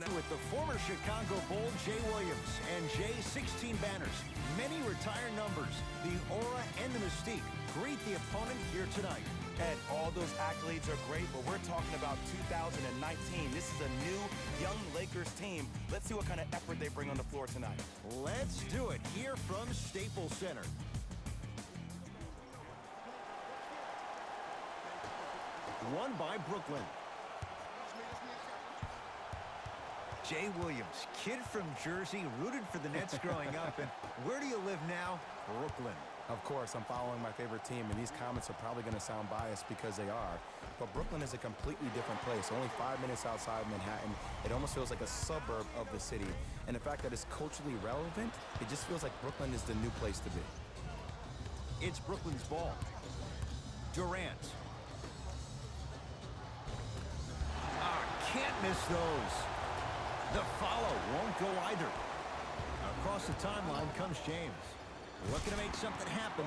With the former Chicago Bull, Jay Williams, and Jay's 16 banners, many retired numbers, the aura and the mystique greet the opponent here tonight. Ed, all those accolades are great, but we're talking about 2019. This is a new, young Lakers team. Let's see what kind of effort they bring on the floor tonight. Let's do it here from Staples Center. Won by Brooklyn. Jay Williams, kid from Jersey, rooted for the Nets growing up. And where do you live now? Brooklyn. Of course, I'm following my favorite team, and these comments are probably going to sound biased because they are. But Brooklyn is a completely different place. Only 5 minutes outside Manhattan. It almost feels like a suburb of the city. And the fact that it's culturally relevant, it just feels like Brooklyn is the new place to be. It's Brooklyn's ball. Durant. Can't miss those. The follow won't go either. Across the timeline comes James. Looking to make something happen.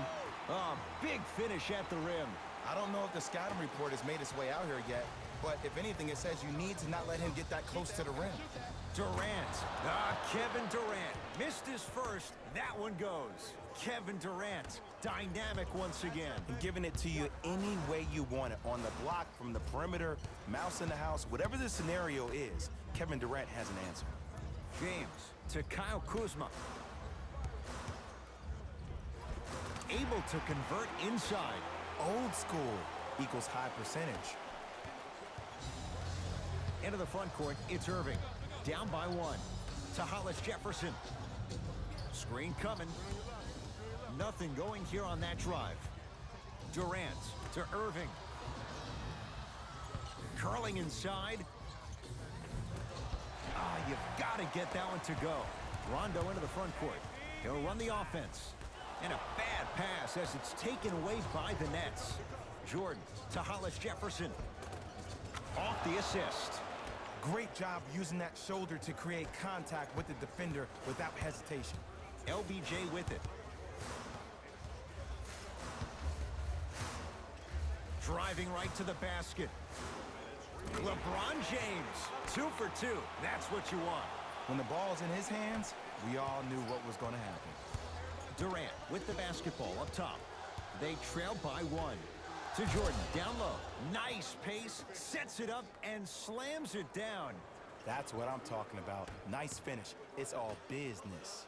Big finish at the rim. I don't know if the scouting report has made its way out here yet, but if anything, it says you need to not let him get that close to the rim. Durant. Kevin Durant. Missed his first. That one goes. Kevin Durant. Dynamic once again. And giving it to you any way you want it. On the block, from the perimeter, mouse in the house, whatever the scenario is, Kevin Durant has an answer. James to Kyle Kuzma. Able to convert inside. Old school equals high percentage. Into the front court, it's Irving. Down by 1. To Hollis Jefferson. Screen coming. Nothing going here on that drive. Durant to Irving. Curling inside. You've got to get that one to go. Rondo into the front court. He'll run the offense. And a bad pass as it's taken away by the Nets. Jordan to Hollis Jefferson. Off the assist. Great job using that shoulder to create contact with the defender without hesitation. LBJ with it. Driving right to the basket. LeBron James, 2 for 2. That's what you want. When the ball's in his hands, we all knew what was going to happen. Durant with the basketball up top. They trail by 1. To Jordan, down low. Nice pace, sets it up, and slams it down. That's what I'm talking about. Nice finish. It's all business.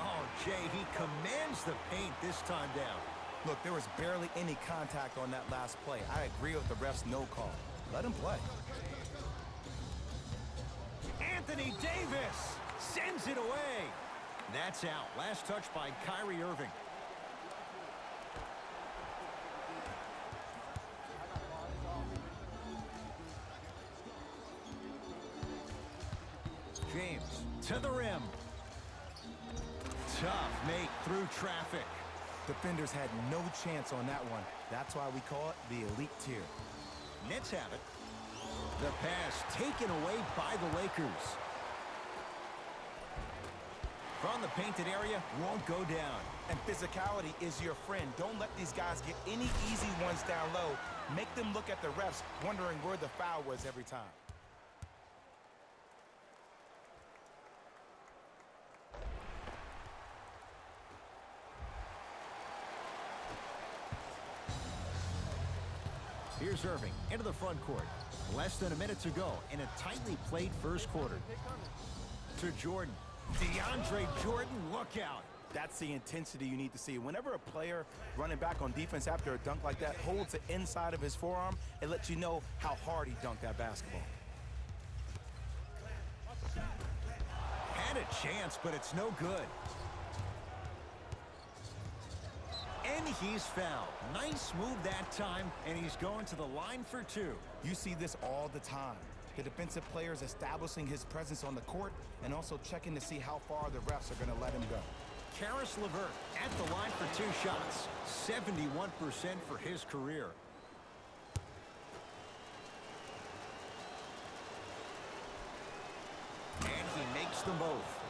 Oh, Jay, he commands the paint this time down. Look, there was barely any contact on that last play. I agree with the ref's no call. Let him play. Anthony Davis sends it away. That's out. Last touch by Kyrie Irving. James to the rim. Tough make through traffic. Defenders had no chance on that one. That's why we call it the elite tier. Nets have it. The pass taken away by the Lakers. From the painted area, won't go down. And physicality is your friend. Don't let these guys get any easy ones down low. Make them look at the refs, wondering where the foul was every time. Here's Irving into the front court. Less than a minute to go in a tightly played first quarter. To Jordan. DeAndre Jordan, look out. That's the intensity you need to see. Whenever a player running back on defense after a dunk like that holds the inside of his forearm, it lets you know how hard he dunked that basketball. Had a chance, but it's no good. And he's fouled. Nice move that time, and he's going to the line for 2. You see this all the time. The defensive players establishing his presence on the court and also checking to see how far the refs are going to let him go. Caris LeVert at the line for 2 shots. 71% for his career. And he makes them both.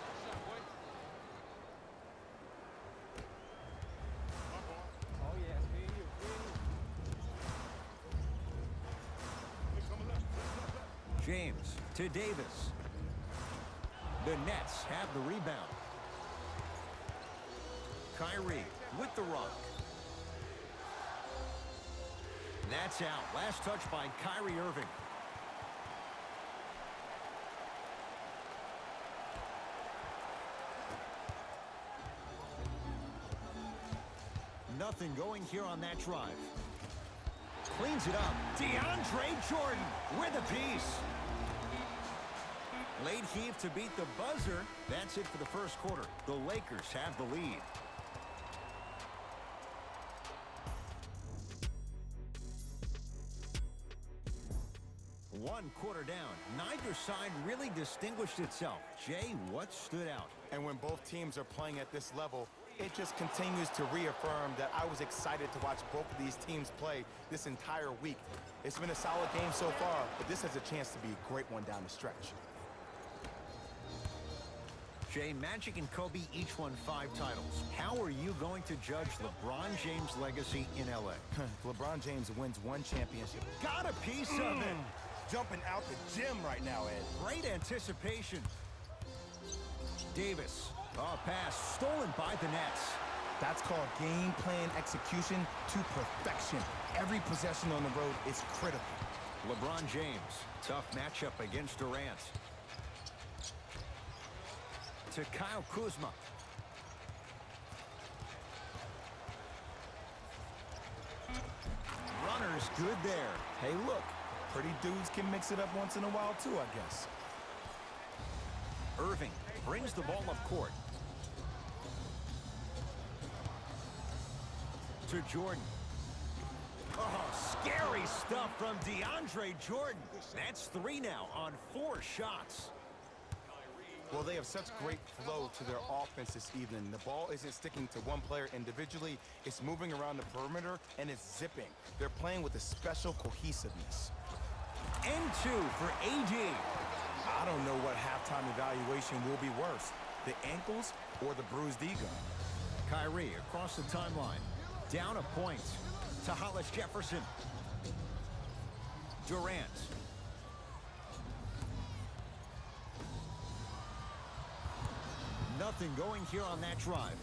James to Davis. The Nets have the rebound. Kyrie with the rock. That's out. Last touch by Kyrie Irving. Nothing going here on that drive. Cleans it up. DeAndre Jordan with a piece. Late heave to beat the buzzer. That's it for the first quarter. The Lakers have the lead. One quarter down. Neither side really distinguished itself. Jay, what stood out? And when both teams are playing at this level, it just continues to reaffirm that I was excited to watch both of these teams play this entire week. It's been a solid game so far, but this has a chance to be a great one down the stretch. Jay, Magic and Kobe each won 5 titles. How are you going to judge LeBron James' legacy in L.A.? LeBron James wins 1 championship. Got a piece of it. Jumping out the gym right now, Ed. Great anticipation. Davis. Oh, pass stolen by the Nets. That's called game plan execution to perfection. Every possession on the road is critical. LeBron James. Tough matchup against Durant. To Kyle Kuzma. Runner's good there. Hey, look. Pretty dudes can mix it up once in a while, too, I guess. Irving brings the ball up court. To Jordan. Oh, scary stuff from DeAndre Jordan. That's 3 now on 4 shots. Well, they have such great flow to their offense this evening. The ball isn't sticking to one player individually. It's moving around the perimeter, and it's zipping. They're playing with a special cohesiveness. And 2 for AD. I don't know what halftime evaluation will be worse, the ankles or the bruised ego. Kyrie across the timeline. Down a point to Hollis Jefferson. Durant. Nothing going here on that drive.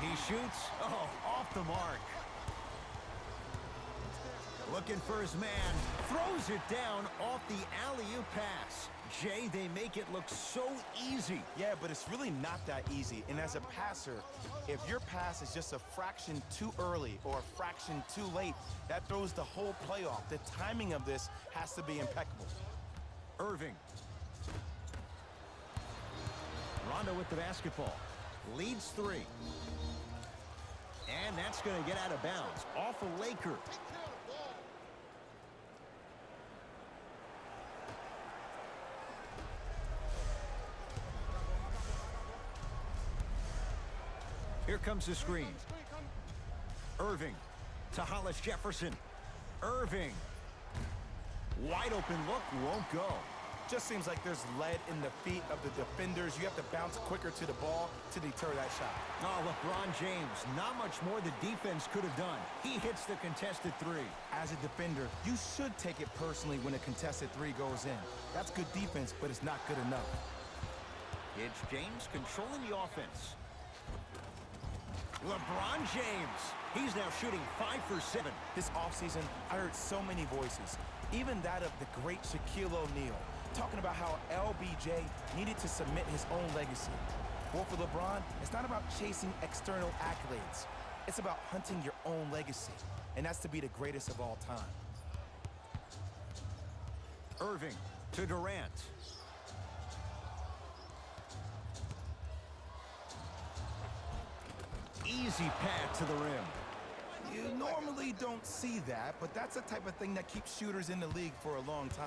He shoots. Oh, off the mark. Looking for his man. Throws it down off the alley-oop pass. Jay, they make it look so easy. Yeah, but it's really not that easy. And as a passer, if your pass is just a fraction too early or a fraction too late, that throws the whole play off. The timing of this has to be impeccable. Irving. Rondo with the basketball. Leads 3. And that's going to get out of bounds. Off a Laker. Here comes the screen. Irving to Hollis Jefferson. Irving. Wide open look, won't go. Just seems like there's lead in the feet of the defenders. You have to bounce quicker to the ball to deter that shot. Oh, LeBron James, not much more the defense could have done. He hits the contested 3. As a defender, you should take it personally when a contested 3 goes in. That's good defense, but it's not good enough. It's James controlling the offense. LeBron James. He's now shooting 5 for 7. This offseason, I heard so many voices, even that of the great Shaquille O'Neal, talking about how LBJ needed to submit his own legacy. Well, for LeBron, it's not about chasing external accolades. It's about hunting your own legacy, and that's to be the greatest of all time. Irving to Durant. Easy pad to the rim. You normally don't see that, but that's the type of thing that keeps shooters in the league for a long time.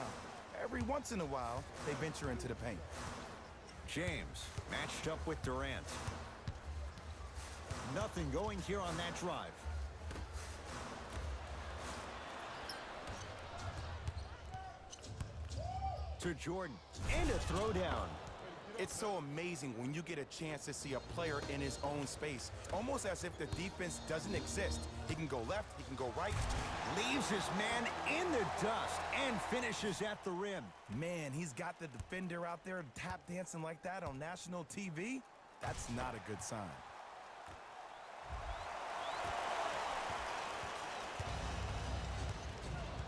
Every once in a while, they venture into the paint. James matched up with Durant. Nothing going here on that drive. To Jordan. And a throwdown. It's so amazing when you get a chance to see a player in his own space, almost as if the defense doesn't exist. He can go left, he can go right. Leaves his man in the dust and finishes at the rim. Man, he's got the defender out there tap dancing like that on national TV. That's not a good sign.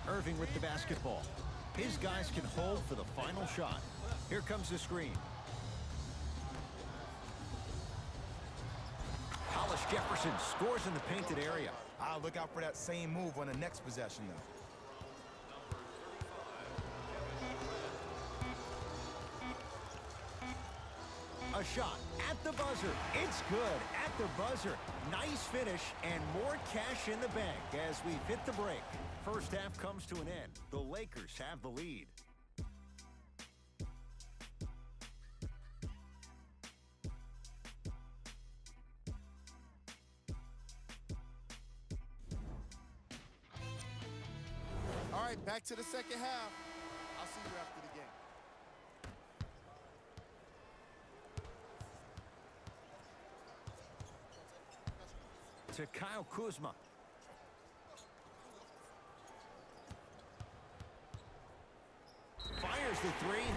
Irving with the basketball. His guys can hold for the final shot. Here comes the screen. Hollis Jefferson scores in the painted area. I'll look out for that same move on the next possession, though. A shot at the buzzer. It's good at the buzzer. Nice finish and more cash in the bank as we hit the break. First half comes to an end. The Lakers have the lead. All right, back to the second half. I'll see you after the game. To Kyle Kuzma. Fires the three,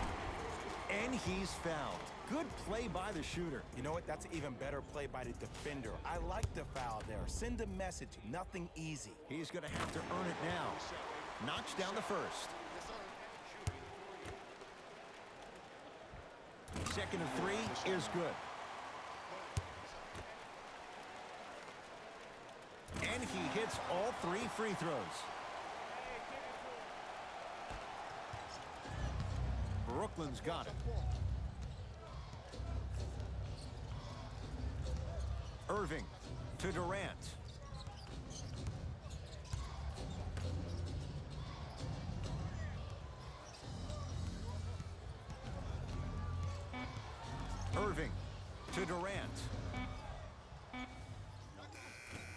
and he's fouled. Good play by the shooter. You know what? That's an even better play by the defender. I like the foul there. Send a message. Nothing easy. He's going to have to earn it now. Knocks down the first. Second and three is good. And he hits all three free throws. Brooklyn's got it. Irving to Durant. Irving to Durant.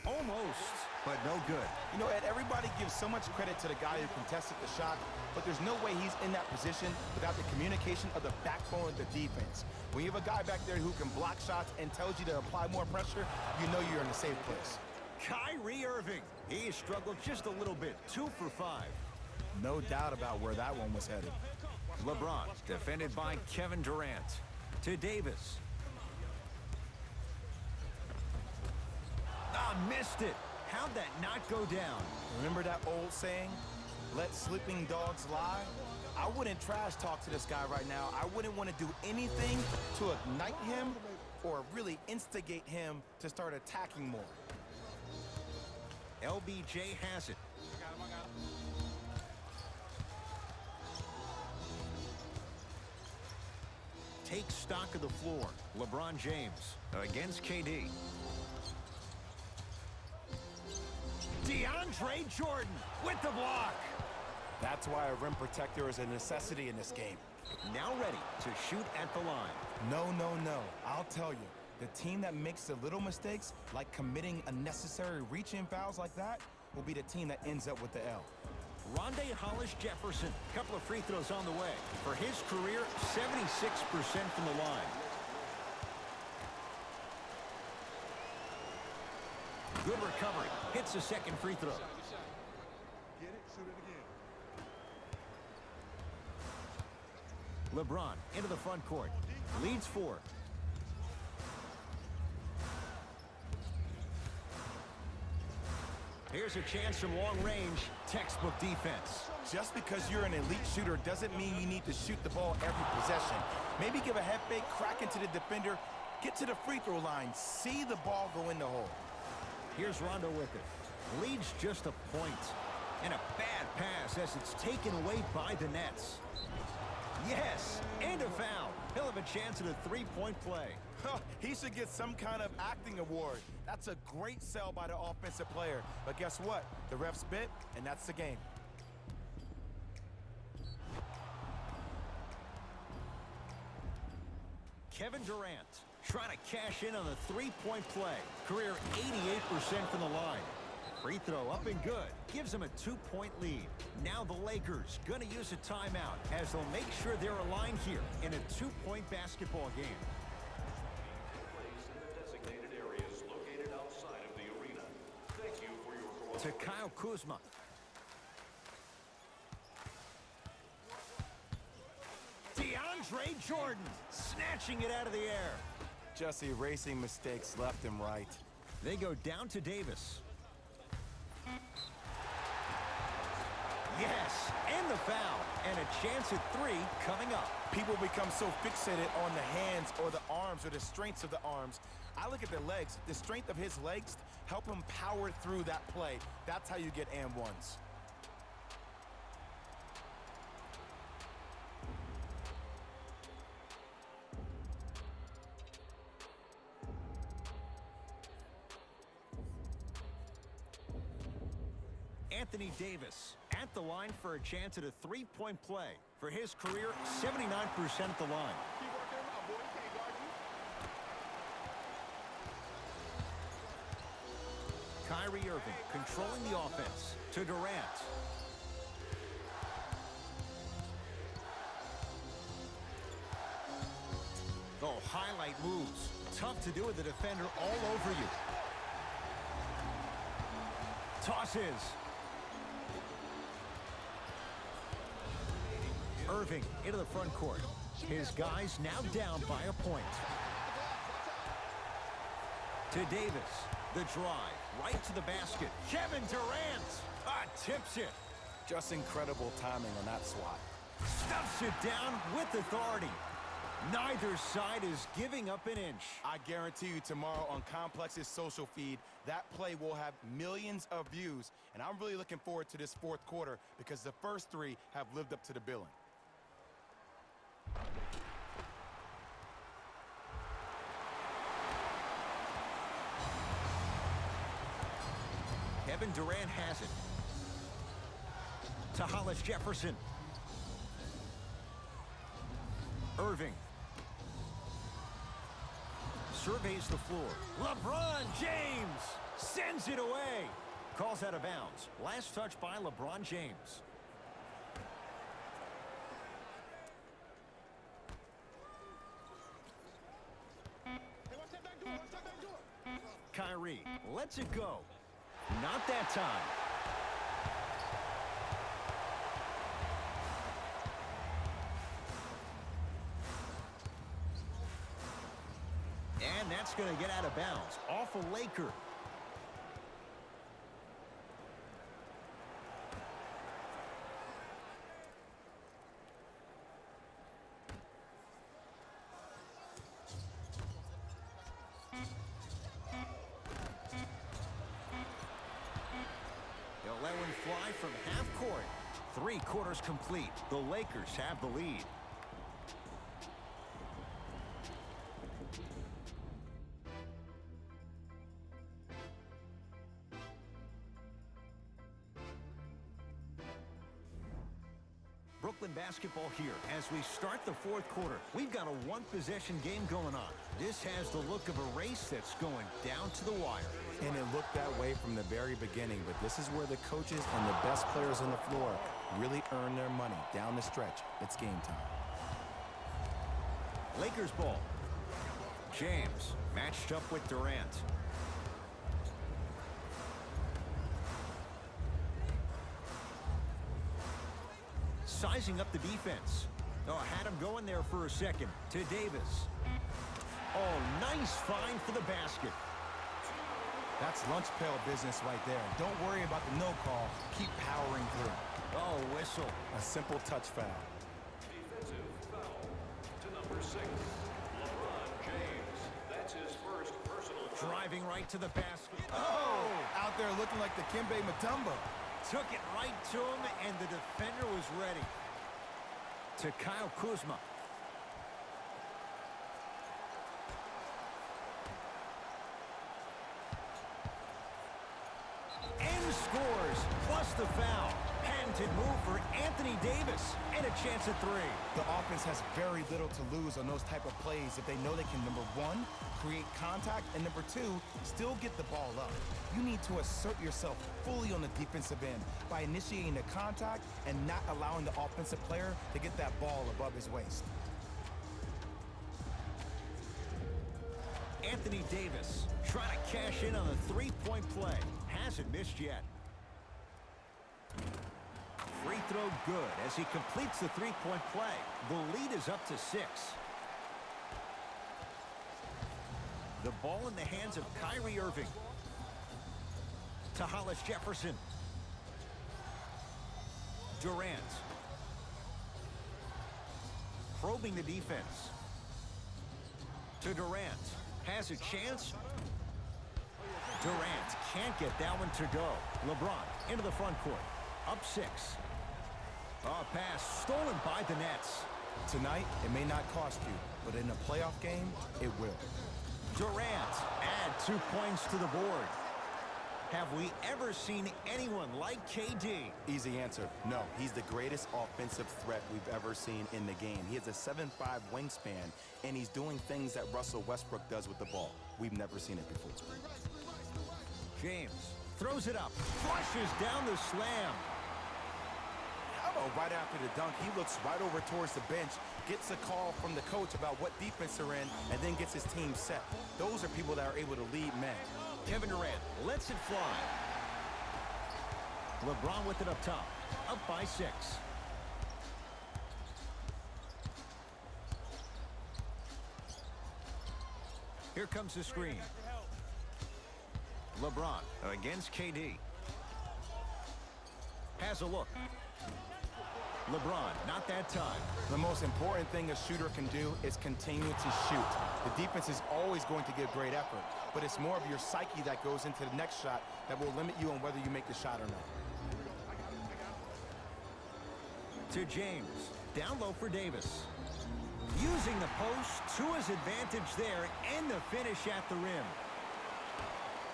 Almost, but no good. You know, Ed, everybody gives so much credit to the guy who contested the shot, but there's no way he's in that position without the communication of the backbone of the defense. When you have a guy back there who can block shots and tells you to apply more pressure, you know you're in a safe place. Kyrie Irving. He has struggled just a little bit. 2 for 5. No doubt about where that one was headed. LeBron, defended by Kevin Durant. To Davis. Missed it. How'd that not go down? Remember that old saying, let sleeping dogs lie? I wouldn't trash talk to this guy right now. I wouldn't want to do anything to ignite him or really instigate him to start attacking more. LBJ has it. Take stock of the floor. LeBron James against KD. DeAndre Jordan with the block. That's why a rim protector is a necessity in this game. Now ready to shoot at the line. No. I'll tell you, the team that makes the little mistakes, like committing unnecessary reach-in fouls like that, will be the team that ends up with the L. Rondae Hollis Jefferson, couple of free throws on the way. For his career, 76% from the line. Good recovery. Hits the second free throw. Get it, shoot it again. LeBron into the front court. Leads 4. Here's a chance from long range. Textbook defense. Just because you're an elite shooter doesn't mean you need to shoot the ball every possession. Maybe give a head fake, crack into the defender, get to the free throw line, see the ball go in the hole. Here's Rondo with it. Leads just a point. And a bad pass as it's taken away by the Nets. Yes, and a foul. He'll have a chance at a three-point play. He should get some kind of acting award. That's a great sell by the offensive player. But guess what? The refs bit, and that's the game. Kevin Durant trying to cash in on the three-point play. Career 88% from the line. Free throw up and good. Gives them a 2-point lead. Now the Lakers going to use a timeout as they'll make sure they're aligned here in a 2-point basketball game. To Kyle Kuzma. DeAndre Jordan snatching it out of the air. Just erasing mistakes left and right. They go down to Davis. Yes, and the foul. And a chance at 3 coming up. People become so fixated on the hands or the arms or the strengths of the arms. I look at the legs. The strength of his legs help him power through that play. That's how you get and ones. Anthony Davis at the line for a chance at a 3-point play. For his career, 79% at the line. Kyrie Irving controlling the offense to Durant. Oh, highlight moves. Tough to do with the defender all over you. Tosses. Irving into the front court. His guys now down by a point. To Davis. The drive. Right to the basket. Kevin Durant tips it. Just incredible timing on that swat. Stuffs it down with authority. Neither side is giving up an inch. I guarantee you tomorrow on Complex's social feed, that play will have millions of views. And I'm really looking forward to this fourth quarter because the first 3 have lived up to the billing. Kevin Durant has it. To Hollis Jefferson. Irving. Surveys the floor. LeBron James sends it away. Calls out of bounds. Last touch by LeBron James. Kyrie lets it go. Not that time. And that's going to get out of bounds. Off a Laker. They'll let one fly from half court. 3 quarters complete. The Lakers have the lead. Brooklyn basketball here as we start the fourth quarter. We've got a one-possession game going on. This has the look of a race that's going down to the wire. And it looked that way from the very beginning, but this is where the coaches and the best players on the floor really earn their money down the stretch. It's game time. Lakers ball. James matched up with Durant. Sizing up the defense. Oh, had him going there for a second. To Davis. Oh, nice find for the basket. That's lunch pail business right there. Don't worry about the no call. Keep powering through. Oh, whistle. A simple touch foul. Defensive foul to number 6, LeBron James. That's his first personal foul. Driving right to the basket. Oh! Out there looking like the Kimbe Mutombo. Took it right to him, and the defender was ready. To Kyle Kuzma. And scores, plus the foul. And patented move for Anthony Davis, and a chance at three. The offense has very little to lose on those type of plays if they know they can, number one, create contact, and number two, still get the ball up. You need to assert yourself fully on the defensive end by initiating the contact and not allowing the offensive player to get that ball above his waist. Anthony Davis trying to cash in on the three-point play. Hasn't missed yet. Free throw good as he completes the three-point play. The lead is up to 6. The ball in the hands of Kyrie Irving. To Hollis Jefferson. Durant. Probing the defense. To Durant. Has a chance. Durant can't get that one to go. LeBron into the front court. Up 6. A pass stolen by the Nets. Tonight, it may not cost you, but in a playoff game, it will. Durant add 2 points to the board. Have we ever seen anyone like KD? Easy answer. No, he's the greatest offensive threat we've ever seen in the game. He has a 7'5" wingspan, and he's doing things that Russell Westbrook does with the ball. We've never seen it before. James throws it up, flushes down the slam. How about right after the dunk, he looks right over towards the bench, gets a call from the coach about what defense they're in, and then gets his team set. Those are people that are able to lead men. Kevin Durant lets it fly. LeBron with it up top, up by 6. Here comes the screen. LeBron against KD. Has a look. LeBron, not that time. The most important thing a shooter can do is continue to shoot. The defense is always going to give great effort, but it's more of your psyche that goes into the next shot that will limit you on whether you make the shot or not. To James, down low for Davis. Using the post to his advantage there, and the finish at the rim.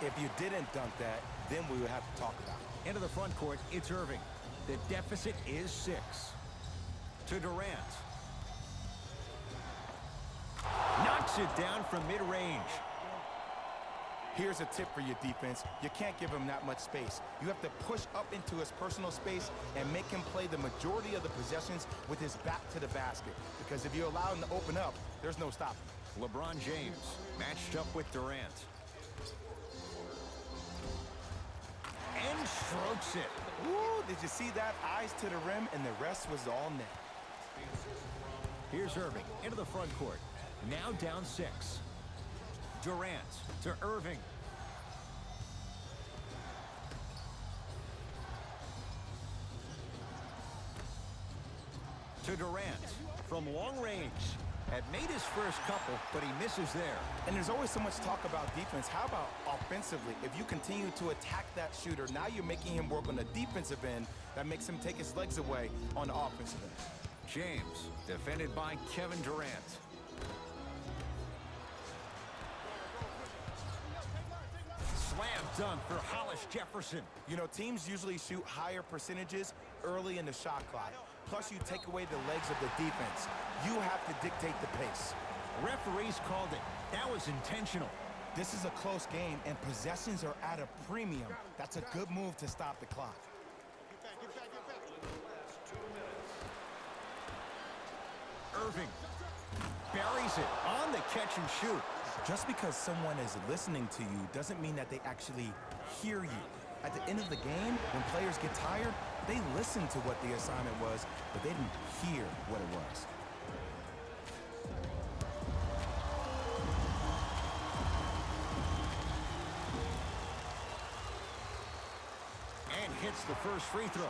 If you didn't dunk that, then we would have to talk about it. Into the front court, it's Irving. The deficit is 6. To Durant. Knocks it down from mid-range. Here's a tip for your defense. You can't give him that much space. You have to push up into his personal space and make him play the majority of the possessions with his back to the basket. Because if you allow him to open up, there's no stopping. LeBron James matched up with Durant. And strokes it. Woo, did you see that? Eyes to the rim, and the rest was all net. Here's Irving into the front court. Now down 6. Durant to Irving. To Durant from long range. Had made his first couple, but he misses there. And there's always so much talk about defense. How about offensively? If you continue to attack that shooter, now you're making him work on the defensive end. That makes him take his legs away on the offensive end. James, defended by Kevin Durant. Slam dunk for Hollis Jefferson. You know, teams usually shoot higher percentages early in the shot clock. Plus, you take away the legs of the defense. You have to dictate the pace. Referees called it. That was intentional. This is a close game, and possessions are at a premium. That's a good move to stop the clock. Irving buries it on the catch and shoot. Just because someone is listening to you doesn't mean that they actually hear you. At the end of the game, when players get tired, they listen to what the assignment was, but they didn't hear what it was. And hits the first free throw.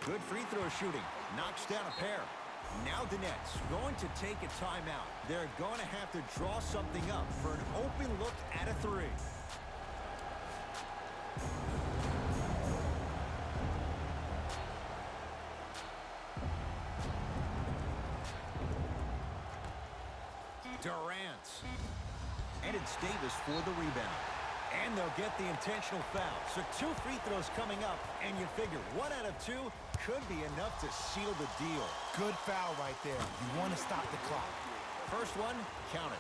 Good free throw shooting. Knocks down a pair. Now the Nets going to take a timeout. They're going to have to draw something up for an open look at a 3. Terrence Davis for the rebound. And they'll get the intentional foul. So 2 free throws coming up, and you figure 1 out of 2 could be enough to seal the deal. Good foul right there. You want to stop the clock. First one, count it.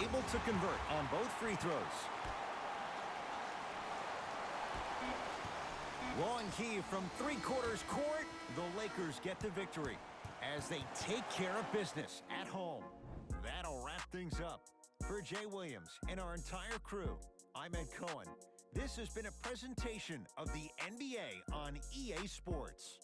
Able to convert on both free throws. Long heave from 3/4 court. The Lakers get the victory as they take care of business at home. That'll wrap things up. For Jay Williams and our entire crew, I'm Ed Cohen. This has been a presentation of the NBA on EA Sports.